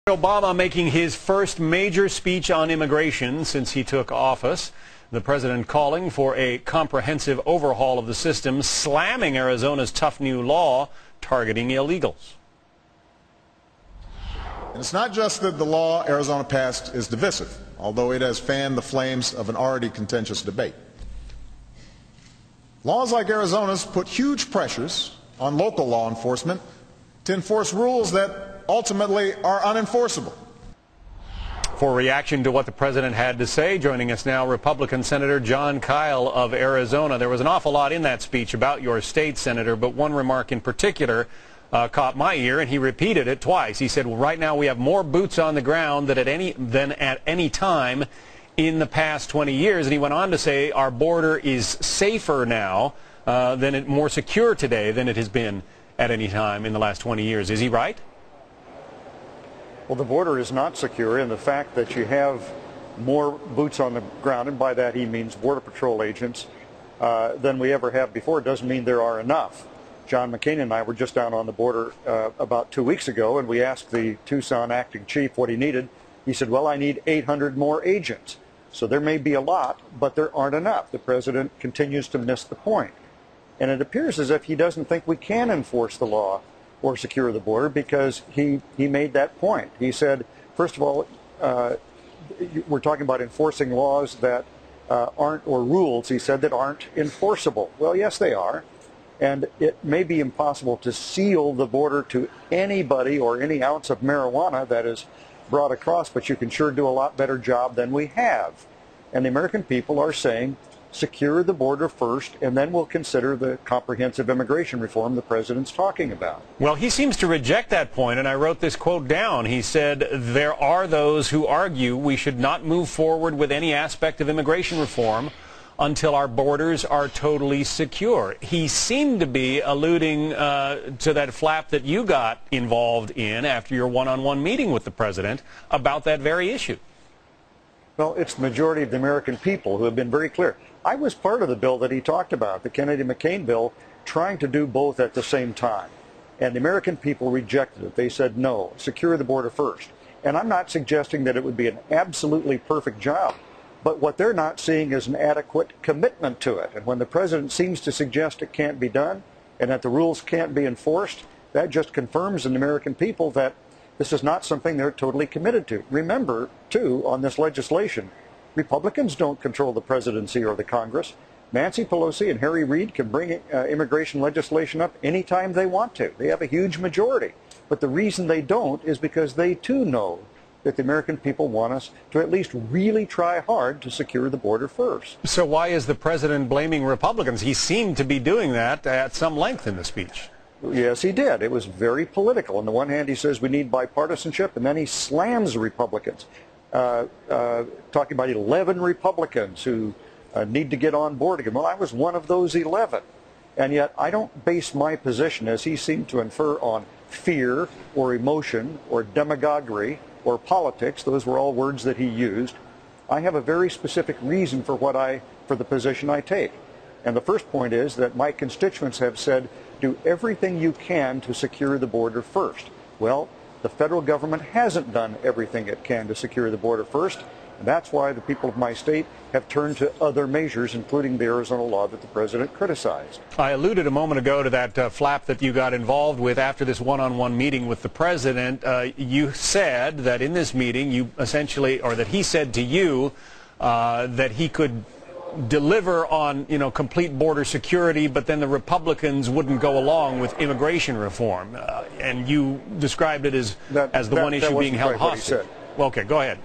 Obama making his first major speech on immigration since he took office. The president calling for a comprehensive overhaul of the system, slamming Arizona's tough new law targeting illegals. And it's not just that the law Arizona passed is divisive, although it has fanned the flames of an already contentious debate. Laws like Arizona's put huge pressures on local law enforcement to enforce rules that ultimately are unenforceable. For reaction to what the president had to say, joining us now, Republican Senator Jon Kyl of Arizona. There was an awful lot in that speech about your state, Senator, but one remark in particular caught my ear, and he repeated it twice. He said, well, right now we have more boots on the ground than at any time in the past 20 years. And he went on to say our border is safer now, more secure today than it has been at any time in the last 20 years. Is he right? Well, the border is not secure, and the fact that you have more boots on the ground, and by that he means Border Patrol agents, than we ever have before, doesn't mean there are enough. John McCain and I were just down on the border about 2 weeks ago, and we asked the Tucson acting chief what he needed. He said, well, I need 800 more agents. So there may be a lot, but there aren't enough. The president continues to miss the point. And it appears as if he doesn't think we can enforce the law or secure the border, because he made that point. He said, first of all, we're talking about enforcing laws that aren't, or rules, he said, that aren't enforceable. Well, yes, they are. And it may be impossible to seal the border to anybody or any ounce of marijuana that is brought across, but you can sure do a lot better job than we have. And the American people are saying, secure the border first, and then we'll consider the comprehensive immigration reform the president's talking about. Well, he seems to reject that point, and I wrote this quote down. He said, there are those who argue we should not move forward with any aspect of immigration reform until our borders are totally secure. He seemed to be alluding to that flap that you got involved in after your one-on-one meeting with the president about that very issue. Well, it's the majority of the American people who have been very clear. I was part of the bill that he talked about, the Kennedy-McCain bill, trying to do both at the same time. And the American people rejected it. They said, no, secure the border first. And I'm not suggesting that it would be an absolutely perfect job, but what they're not seeing is an adequate commitment to it. And when the president seems to suggest it can't be done and that the rules can't be enforced, that just confirms in the American people that this is not something they're totally committed to. Remember, too, on this legislation, Republicans don't control the presidency or the Congress. Nancy Pelosi and Harry Reid can bring immigration legislation up anytime they want to. They have a huge majority. But the reason they don't is because they, too, know that the American people want us to at least really try hard to secure the border first. So why is the president blaming Republicans? He seemed to be doing that at some length in the speech. Yes, he did. It was very political. On the one hand, he says we need bipartisanship, and then he slams Republicans, talking about 11 Republicans who need to get on board again. Well, I was one of those 11, and yet I don't base my position, as he seemed to infer, on fear or emotion or demagoguery or politics. Those were all words that he used. I have a very specific reason for the position I take. And the first point is that my constituents have said, do everything you can to secure the border first. Well, the federal government hasn't done everything it can to secure the border first, and that's why the people of my state have turned to other measures, including the Arizona law that the president criticized. I alluded a moment ago to that flap that you got involved with after this one-on-one meeting with the president. You said that in this meeting, you essentially, or that he said to you that he could deliver on, complete border security, but then the Republicans wouldn't go along with immigration reform. And you described it as the one issue being held hostage. Well, okay, go ahead.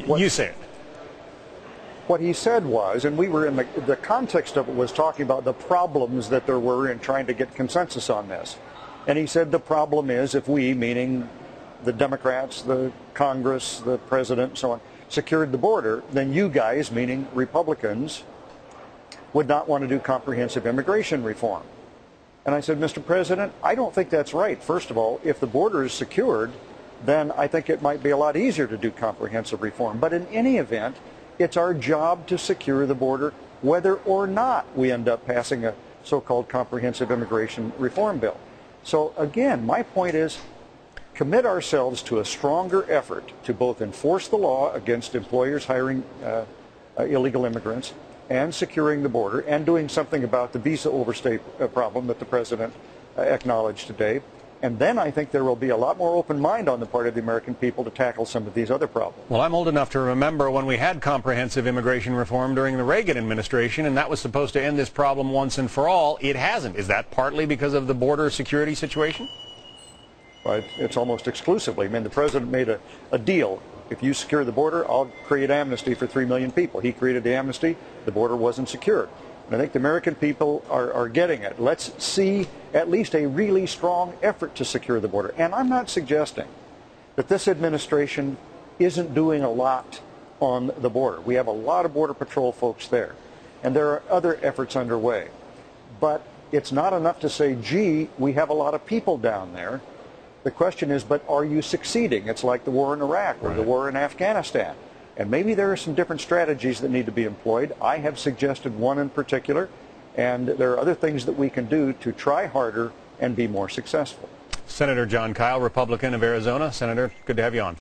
You say it. What he said was, and we were in the context of it was talking about the problems that there were in trying to get consensus on this. And he said the problem is if we, meaning the Democrats, the Congress, the president, and so on, secured the border, then you guys, meaning Republicans, would not want to do comprehensive immigration reform. And I said, Mr. President, I don't think that's right. First of all, if the border is secured, then I think it might be a lot easier to do comprehensive reform. But in any event, it's our job to secure the border, whether or not we end up passing a so-called comprehensive immigration reform bill. So again, my point is, commit ourselves to a stronger effort to both enforce the law against employers hiring illegal immigrants and securing the border and doing something about the visa overstay problem that the president acknowledged today. And then I think there will be a lot more open mind on the part of the American people to tackle some of these other problems. Well, I'm old enough to remember when we had comprehensive immigration reform during the Reagan administration, and that was supposed to end this problem once and for all. It hasn't. Is that partly because of the border security situation? Well, it's almost exclusively. I mean, the president made a deal. If you secure the border, I'll create amnesty for 3 million people. He created the amnesty. The border wasn't secured. And I think the American people are getting it. Let's see at least a really strong effort to secure the border. And I'm not suggesting that this administration isn't doing a lot on the border. We have a lot of Border Patrol folks there. And there are other efforts underway. But it's not enough to say, gee, we have a lot of people down there. The question is, but are you succeeding? It's like the war in Iraq or the war in Afghanistan. And maybe there are some different strategies that need to be employed. I have suggested one in particular, and there are other things that we can do to try harder and be more successful. Senator Jon Kyl, Republican of Arizona. Senator, good to have you on.